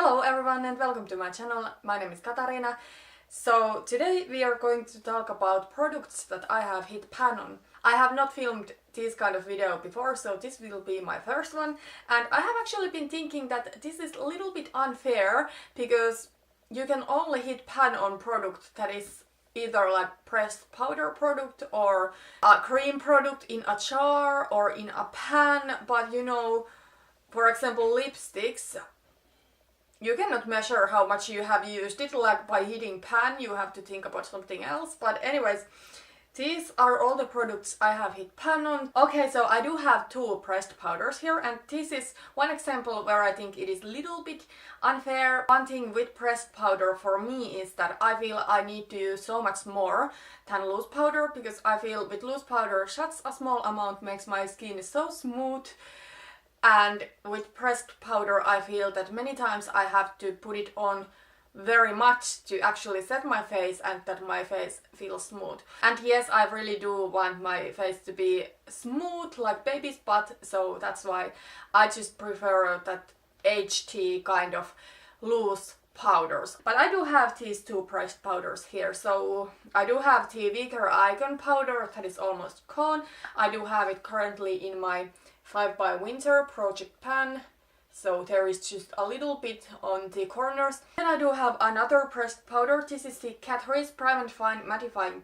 Hello everyone and welcome to my channel. My name is Katarina. So today we are going to talk about products that I have hit pan on. I have not filmed this kind of video before, so this will be my first one. And I have actually been thinking that this is a little bit unfair because you can only hit pan on product that is either like pressed powder product or a cream product in a jar or in a pan, but you know, for example, lipsticks, you cannot measure how much you have used it, like by hitting pan, you have to think about something else. But anyways, these are all the products I have hit pan on. Okay, so I do have two pressed powders here, and this is one example where I think it is a little bit unfair. One thing with pressed powder for me is that I feel I need to use so much more than loose powder, because I feel with loose powder just a small amount makes my skin so smooth. And with pressed powder I feel that many times I have to put it on very much to actually set my face and that my face feels smooth. And yes, I really do want my face to be smooth like baby's butt, so that's why I just prefer that HT kind of loose powders. But I do have these two pressed powders here. So I do have the Weaker Icon powder that is almost gone. I do have it currently in my 5 by Winter project pan, so there is just a little bit on the corners. Then I do have another pressed powder. This is the Catrice Prime and Fine Mattifying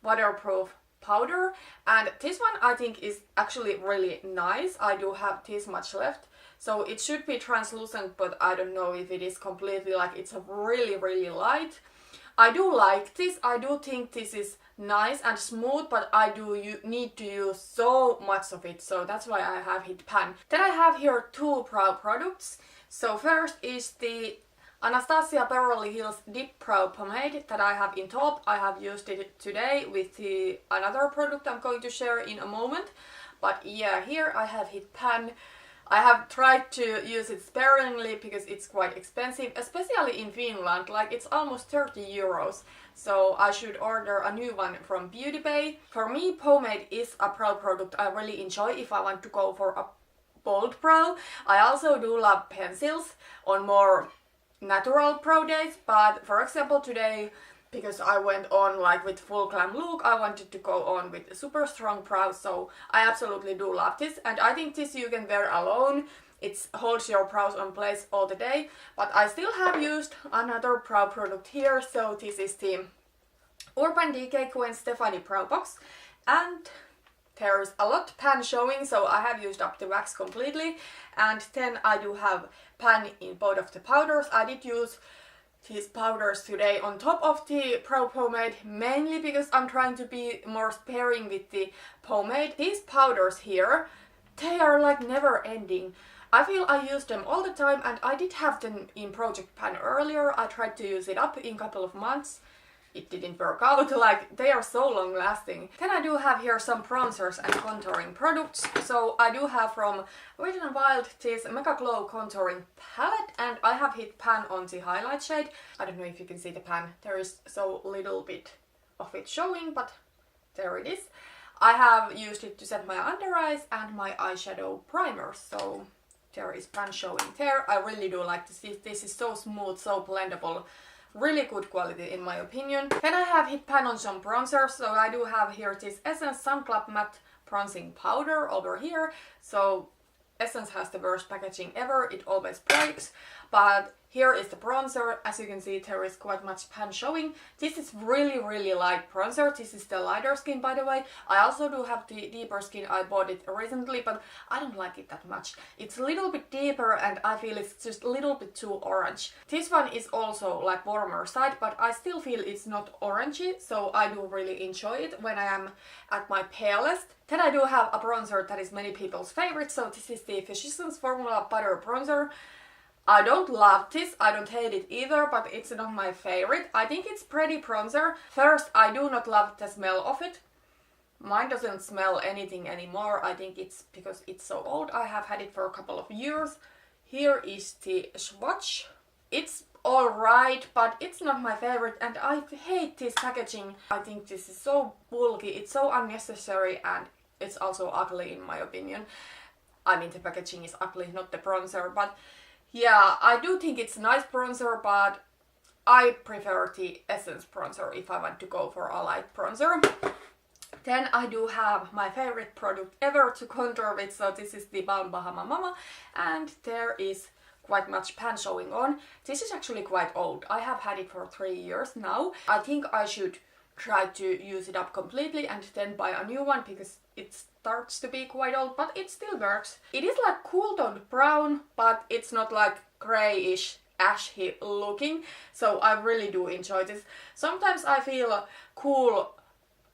Waterproof Powder, and this one I think is actually really nice. I do have this much left, so it should be translucent, but I don't know if it is completely, like, it's really light. I do like this. I do think this is nice and smooth, but I do need to use so much of it, so that's why I have hit pan. Then I have here two brow products. So first is the Anastasia Beverly Hills DipBrow Pomade that I have in Taupe. I have used it today with the another product I'm going to share in a moment. But yeah, here I have hit pan. I have tried to use it sparingly because it's quite expensive, especially in Finland, like it's almost 30 euros. So I should order a new one from Beauty Bay. For me, pomade is a brow product I really enjoy if I want to go for a bold brow. I also do love pencils on more natural brow days, but for example today, because I went on like with full glam look, I wanted to go on with super strong brows, so I absolutely do love this. And I think this you can wear alone. It holds your brows on place all the day. But I still have used another brow product here, so this is the Urban Decay Gwen Stefani Brow Box. And there's a lot pan showing, so I have used up the wax completely. And then I do have pan in both of the powders. I did use these powders today on top of the brow pomade, mainly because I'm trying to be more sparing with the pomade. These powders here, they are like never ending. I feel I use them all the time, and I did have them in project pan earlier. I tried to use it up in a couple of months. It didn't work out, like they are so long lasting. Then I do have here some bronzers and contouring products. So I do have from Wet n Wild this MegaGlo contouring palette, and I have hit pan on the highlight shade. I don't know if you can see the pan, there is so little bit of it showing, but there it is. I have used it to set my under eyes and my eyeshadow primer, so there is pan showing there. I really do like this. This is so smooth, so blendable. Really good quality in my opinion. Then I have hit pan on some bronzer, so I do have here this Essence Sun Club Matte Bronzing Powder over here. So Essence has the worst packaging ever, it always breaks. But here is the bronzer. As you can see, there is quite much pan showing. This is really light bronzer. This is the lighter skin, by the way. I also do have the deeper skin. I bought it recently, but I don't like it that much. It's a little bit deeper and I feel it's just a little bit too orange. This one is also like warmer side, but I still feel it's not orangey, so I do really enjoy it when I am at my palest. Then I do have a bronzer that is many people's favorite, so this is the Physicians Formula Butter Bronzer. I don't love this, I don't hate it either, but it's not my favorite. I think it's pretty bronzer. First, I do not love the smell of it. Mine doesn't smell anything anymore. I think it's because it's so old. I have had it for a couple of years. Here is the swatch. It's alright, but it's not my favorite, and I hate this packaging. I think this is so bulky, it's so unnecessary, and it's also ugly in my opinion. I mean, the packaging is ugly, not the bronzer, but Yeah, I do think it's a nice bronzer, but I prefer the Essence bronzer if I want to go for a light bronzer. Then I do have my favorite product ever to contour with, so this is the Balm Bahama Mama, and there is quite much pan showing on. This is actually quite old. I have had it for 3 years now. I think I should try to use it up completely and then buy a new one because it starts to be quite old, but it still works. It is like cool toned brown, but it's not like grayish ashy looking, so I really do enjoy this. Sometimes I feel cool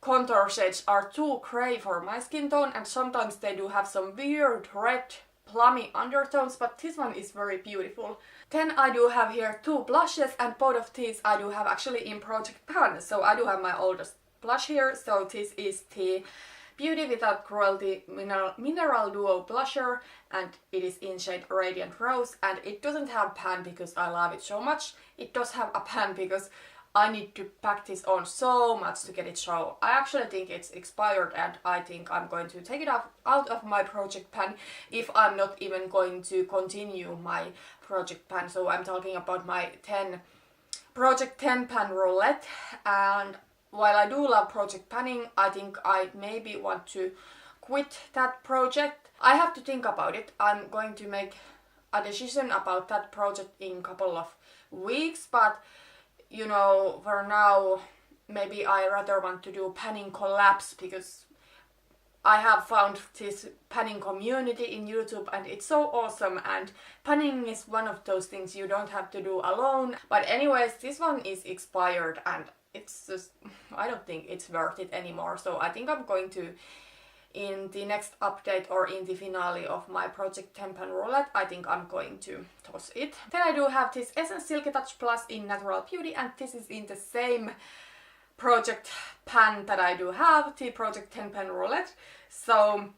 contour shades are too grey for my skin tone, and sometimes they do have some weird red plummy undertones, but this one is very beautiful. Then I do have here 2 blushes, and both of these I do have actually in Project Pan. So I do have my oldest blush here, so this is the Beauty Without Cruelty Mineral Duo Blusher, and it is in shade Radiant Rose, and it doesn't have pan because I love it so much. It does have a pan because I need to pack this on so much to get it show. I actually think it's expired, and I think I'm going to take it out of my project pan if I'm not even going to continue my project pan. So I'm talking about my project 10 pan roulette, and while I do love project panning, I think I maybe want to quit that project. I have to think about it. I'm going to make a decision about that project in a couple of weeks, but you know, for now, maybe I rather want to do panning collabs because I have found this panning community in YouTube and it's so awesome, and panning is one of those things you don't have to do alone. But anyways, this one is expired and it's just, I don't think it's worth it anymore. So I think I'm going to, in the next update or in the finale of my Project 10 pan roulette, I think I'm going to toss it. Then I do have this Essence Silky Touch Plus in Natural Beauty, and this is in the same project pan that I do have, the Project 10 pan roulette. So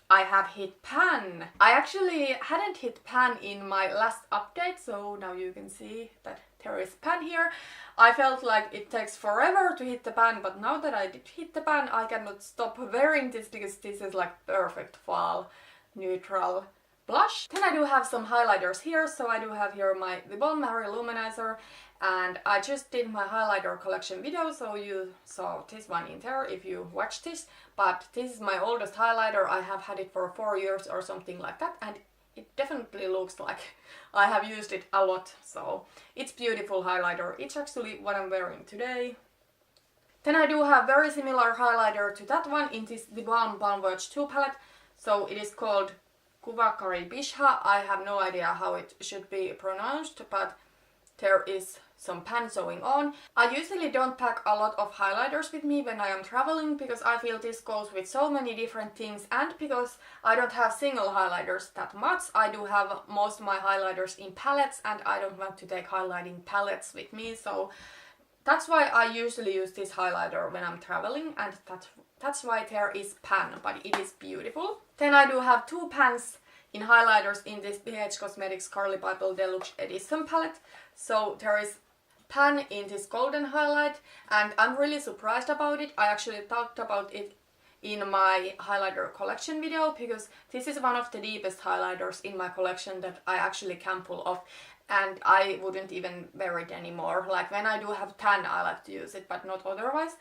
I have hit pan. I actually hadn't hit pan in my last update, so now you can see that there is pan here. I felt like it takes forever to hit the pan, but now that I did hit the pan, I cannot stop wearing this because this is like perfect fall neutral blush. Then I do have some highlighters here, so I do have here my theBalm Mary-Lou Manizer, and I just did my highlighter collection video, so you saw this one in there if you watched this, but this is my oldest highlighter. I have had it for 4 years or something like that, and it definitely looks like I have used it a lot, so it's beautiful highlighter. It's actually what I'm wearing today. Then I do have very similar highlighter to that one in this theBalm Balm Voyage 2 palette, so it is called Kuvakari Bishha. I have no idea how it should be pronounced, but there is some pan showing on. I usually don't pack a lot of highlighters with me when I am traveling because I feel this goes with so many different things, and because I don't have single highlighters that much. I do have most of my highlighters in palettes, and I don't want to take highlighting palettes with me, so that's why I usually use this highlighter when I'm traveling, and that's why there is pan, but it is beautiful. Then I do have 2 pans in highlighters in this BH Cosmetics Carli Bybel Deluxe Edition palette. So there is pan in this golden highlight, and I'm really surprised about it. I actually talked about it in my highlighter collection video because this is one of the deepest highlighters in my collection that I actually can pull off, and I wouldn't even wear it anymore. Like when I do have tan, I like to use it, but not otherwise.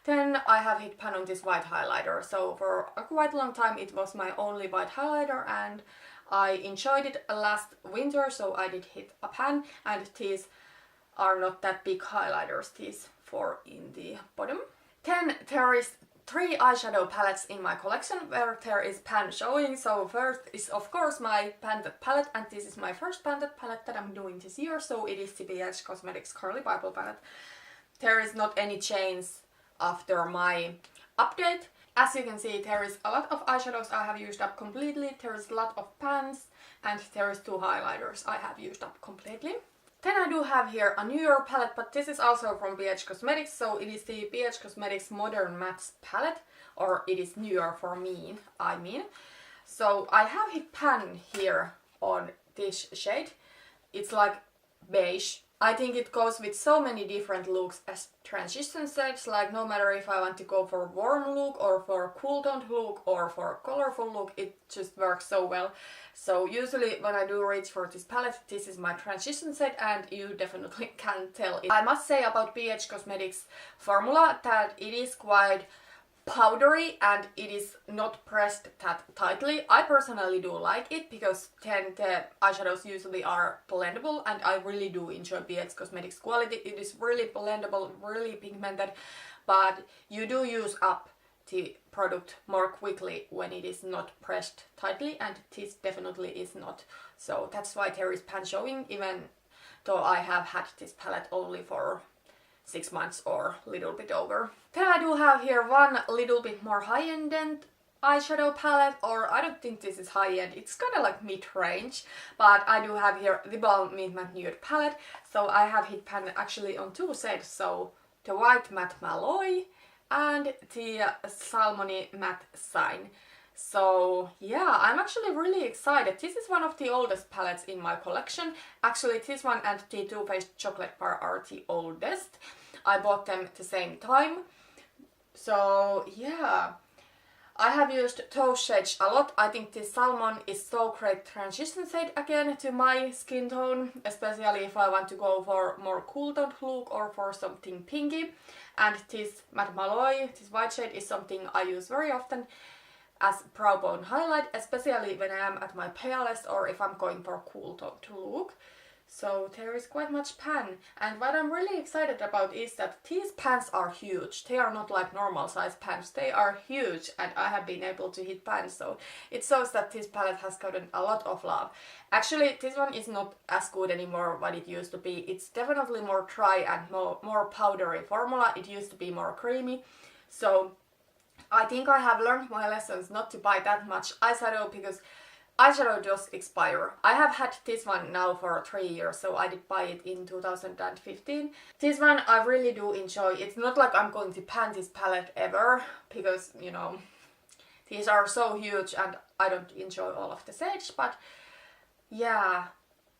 Then I have hit pan on this white highlighter, so for a quite long time it was my only white highlighter, and I enjoyed it last winter, so I did hit a pan, and these are not that big highlighters, these 4 in the bottom. Then there is 3 eyeshadow palettes in my collection where there is pan showing. So first is of course my Panted palette, and this is my first Panted palette that I'm doing this year, so it is the BH Cosmetics Carli Bybel palette. There is not any change after my update. As you can see, there is a lot of eyeshadows I have used up completely, there is a lot of pans, and there is 2 highlighters I have used up completely. Then I do have here a newer palette, but this is also from BH Cosmetics, so it is the BH Cosmetics Modern Mattes palette, or it is newer for me, I mean. So I have hit pan here on this shade. It's like beige. I think it goes with so many different looks as transition shades, like no matter if I want to go for a warm look or for a cool toned look or for a colorful look, it just works so well. So usually when I do reach for this palette, this is my transition shade and you definitely can tell it. I must say about BH Cosmetics formula that it is quite powdery and it is not pressed that tightly. I personally do like it because then the eyeshadows usually are blendable and I really do enjoy BH Cosmetics quality. It is really blendable, really pigmented, but you do use up the product more quickly when it is not pressed tightly, and this definitely is not. So that's why there is pan showing, even though I have had this palette only for 6 months or a little bit over. Then I do have here one little bit more high-end eyeshadow palette, or I don't think this is high-end, it's kind of like mid-range, but I do have here the Balm Matte Nude palette. So I have hit pan actually on 2 shades, so the White Matte Malloy and the Salmony Matte Shine. So yeah, I'm actually really excited. This is one of the oldest palettes in my collection. Actually this one and the Too Faced Chocolate Bar are the oldest. I bought them at the same time. So yeah, I have used those shades a lot. I think this Salmon is so great transition shade again to my skin tone, especially if I want to go for more cool toned look or for something pinky. And this Matte Malloy, this white shade, is something I use very often as brow bone highlight, especially when I am at my palest or if I'm going for a cool tone to look. So there is quite much pan, and what I'm really excited about is that these pans are huge. They are not like normal size pans, they are huge, and I have been able to hit pans, so it shows that this palette has gotten a lot of love. Actually this one is not as good anymore what it used to be. It's definitely more dry and more powdery formula. It used to be more creamy, so I think I have learned my lessons not to buy that much eyeshadow because eyeshadow does expire. I have had this one now for 3 years, so I did buy it in 2015. This one I really do enjoy. It's not like I'm going to pan this palette ever because, you know, these are so huge and I don't enjoy all of the shades, but yeah,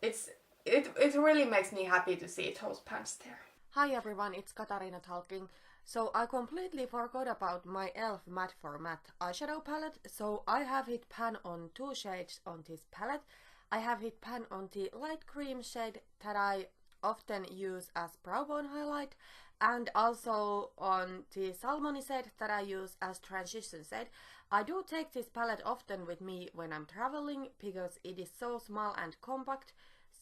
it really makes me happy to see those pans there. Hi everyone, it's Katarina talking. So I completely forgot about my e.l.f. Matte for Matte eyeshadow palette, so I have hit pan on 2 shades on this palette. I have hit pan on the light cream shade that I often use as brow bone highlight, and also on the Salmony shade that I use as transition shade. I do take this palette often with me when I'm traveling because it is so small and compact,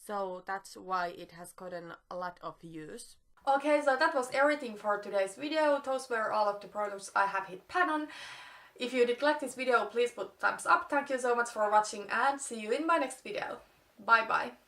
so that's why it has gotten a lot of use. Okay, so that was everything for today's video. Those were all of the products I have hit pan on. If you did like this video, please put thumbs up. Thank you so much for watching and see you in my next video. Bye bye.